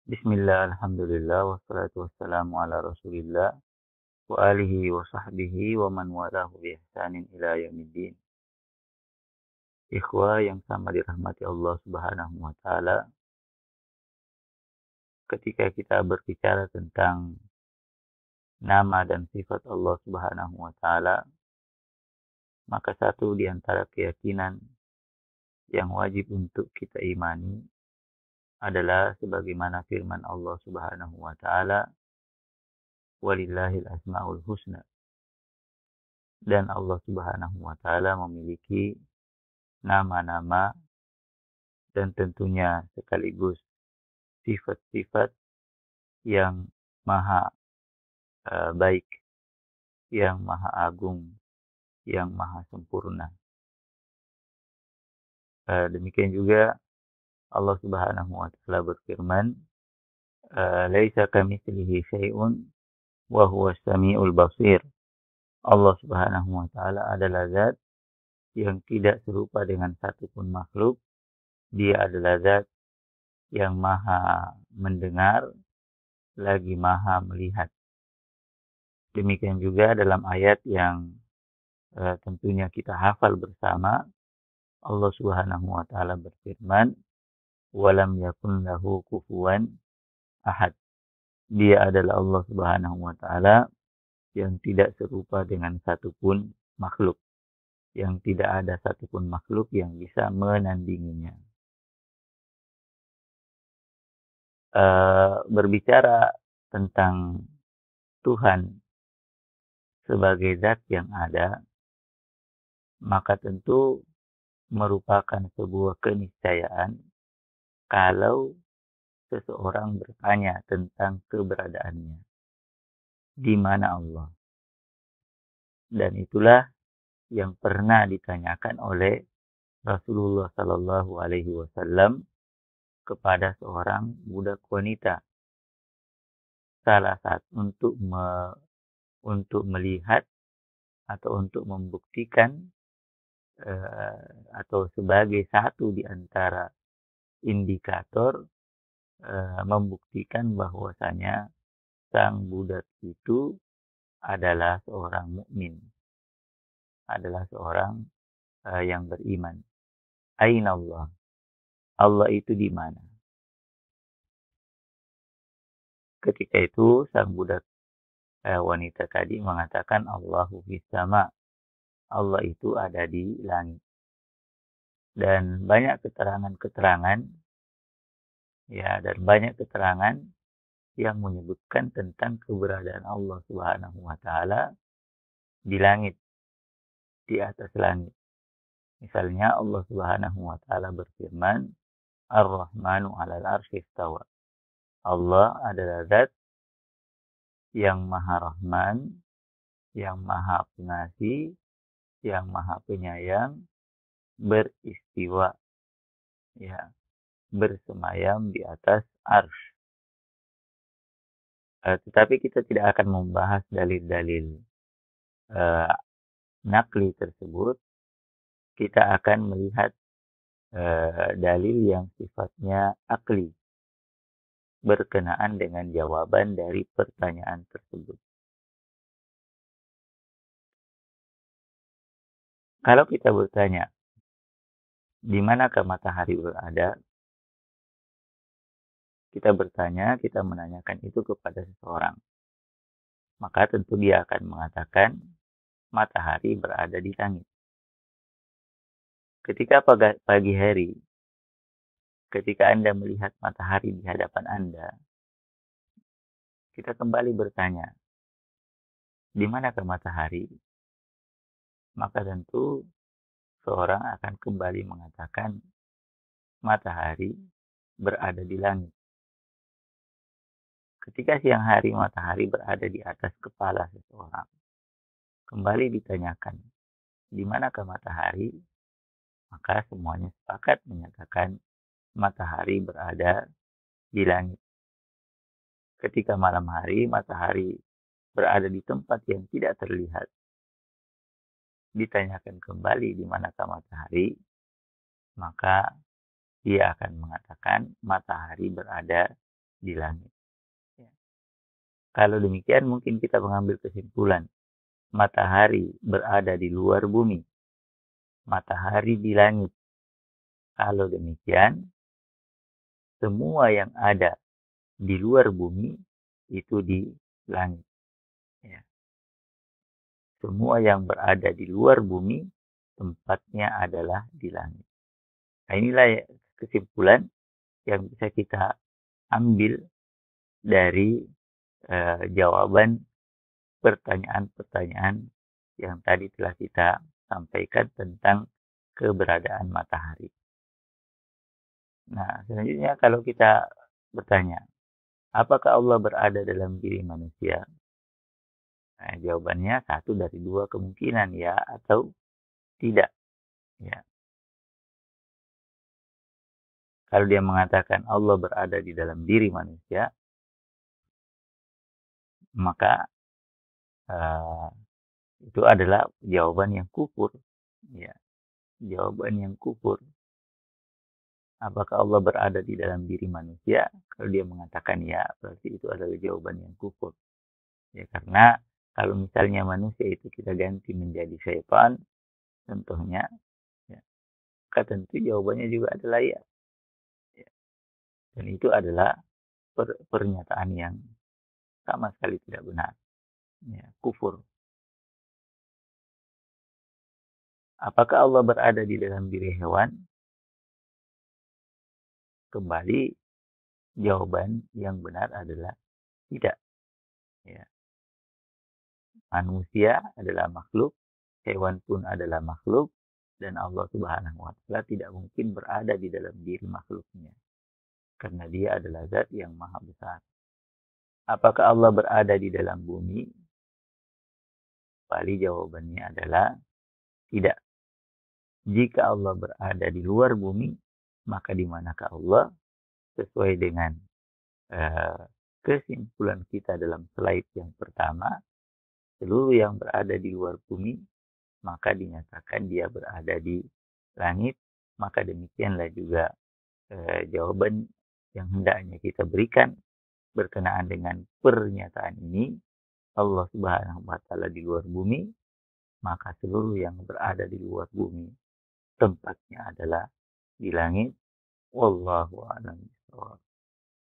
Bismillah, alhamdulillah, wassalatu wassalamu ala rasulillah, wa alihi wa sahbihi wa man walahu bi ihsanin ila yaumiddin. Ikhwah yang sama dirahmati Allah subhanahu wa ta'ala, ketika kita berbicara tentang nama dan sifat Allah subhanahu wa ta'ala, maka satu di antara keyakinan yang wajib untuk kita imani adalah sebagaimana firman Allah subhanahu wa ta'ala, walillahil asma'ul husna. Dan Allah subhanahu wa ta'ala memiliki nama-nama dan tentunya sekaligus sifat-sifat yang maha baik, yang maha agung, yang maha sempurna. Demikian juga Allah subhanahu wa ta'ala berfirman, laisa kamitslihi syai'un wa huwas samiul basir. Allah subhanahu wa ta'ala adalah zat yang tidak serupa dengan satupun makhluk. Dia adalah zat yang maha mendengar, lagi maha melihat. Demikian juga dalam ayat yang tentunya kita hafal bersama, Allah subhanahu wa ta'ala berfirman, walam yakun lahu kufuwan ahad. Dia adalah Allah subhanahu wa ta'ala yang tidak serupa dengan satupun makhluk. Yang tidak ada satupun makhluk yang bisa menandinginya. Berbicara tentang Tuhan sebagai zat yang ada, maka tentu merupakan sebuah keniscayaan kalau seseorang bertanya tentang keberadaannya. Di mana Allah? Dan itulah yang pernah ditanyakan oleh Rasulullah Sallallahu Alaihi Wasallam kepada seorang budak wanita. Salah satu untuk melihat atau untuk membuktikan atau sebagai satu di antara indikator membuktikan bahwasanya sang budak itu adalah seorang mukmin, adalah seorang yang beriman. Aina Allah? Allah itu di mana? Ketika itu sang budak wanita tadi mengatakan Allahu fis sama. Allah itu ada di langit. Dan banyak keterangan-keterangan dan banyak keterangan yang menyebutkan tentang keberadaan Allah Subhanahu wa taala di langit, di atas langit. Misalnya Allah Subhanahu wa taala berfirman, Ar-Rahmanu 'alal 'arsy istawa. Allah adalah zat yang Maha Rahman, yang Maha Pengasih, yang Maha Penyayang, beristiwa, bersemayam di atas arsy. Tetapi kita tidak akan membahas dalil-dalil nakli tersebut. Kita akan melihat dalil yang sifatnya akli, berkenaan dengan jawaban dari pertanyaan tersebut. Kalau kita bertanya, di manakah matahari berada? Kita menanyakan itu kepada seseorang. Maka tentu dia akan mengatakan, matahari berada di langit. Ketika pagi hari, ketika Anda melihat matahari di hadapan Anda, kita kembali bertanya, di manakah matahari? Maka tentu seorang akan kembali mengatakan, matahari berada di langit. Ketika siang hari matahari berada di atas kepala seseorang, kembali ditanyakan, di manakah matahari? Maka semuanya sepakat menyatakan matahari berada di langit. Ketika malam hari matahari berada di tempat yang tidak terlihat, ditanyakan kembali di manakah matahari, maka dia akan mengatakan matahari berada di langit. Ya. Kalau demikian mungkin kita mengambil kesimpulan, matahari berada di luar bumi, matahari di langit. Kalau demikian, semua yang ada di luar bumi itu di langit. Ya. Semua yang berada di luar bumi tempatnya adalah di langit. Nah, inilah kesimpulan yang bisa kita ambil dari jawaban pertanyaan-pertanyaan yang tadi telah kita sampaikan tentang keberadaan matahari. Nah, selanjutnya kalau kita bertanya, apakah Allah berada dalam diri manusia? Nah, jawabannya satu dari dua kemungkinan, ya atau tidak. Ya. Kalau dia mengatakan Allah berada di dalam diri manusia, maka uh, itu adalah jawaban yang kufur. Ya, jawaban yang kufur. Apakah Allah berada di dalam diri manusia? Kalau dia mengatakan ya, berarti itu adalah jawaban yang kufur. Ya, karena kalau misalnya manusia itu kita ganti menjadi syaitan, contohnya, ya, maka tentu jawabannya juga adalah ya. Ya. Dan itu adalah pernyataan yang sama sekali tidak benar. Ya, kufur. Apakah Allah berada di dalam diri hewan? Kembali jawaban yang benar adalah tidak. Ya. Manusia adalah makhluk, hewan pun adalah makhluk, dan Allah Subhanahu wa Ta'ala tidak mungkin berada di dalam diri makhluknya, karena Dia adalah Zat yang Maha Besar. Apakah Allah berada di dalam bumi? Kembali jawabannya adalah tidak. Jika Allah berada di luar bumi, maka di manakah Allah? Sesuai dengan kesimpulan kita dalam slide yang pertama, seluruh yang berada di luar bumi, maka dinyatakan dia berada di langit. Maka demikianlah juga jawaban yang hendaknya kita berikan berkenaan dengan pernyataan ini. Allah Subhanahu wa Ta'ala di luar bumi, maka seluruh yang berada di luar bumi tempatnya adalah di langit. Wallahu a'lam bishawab.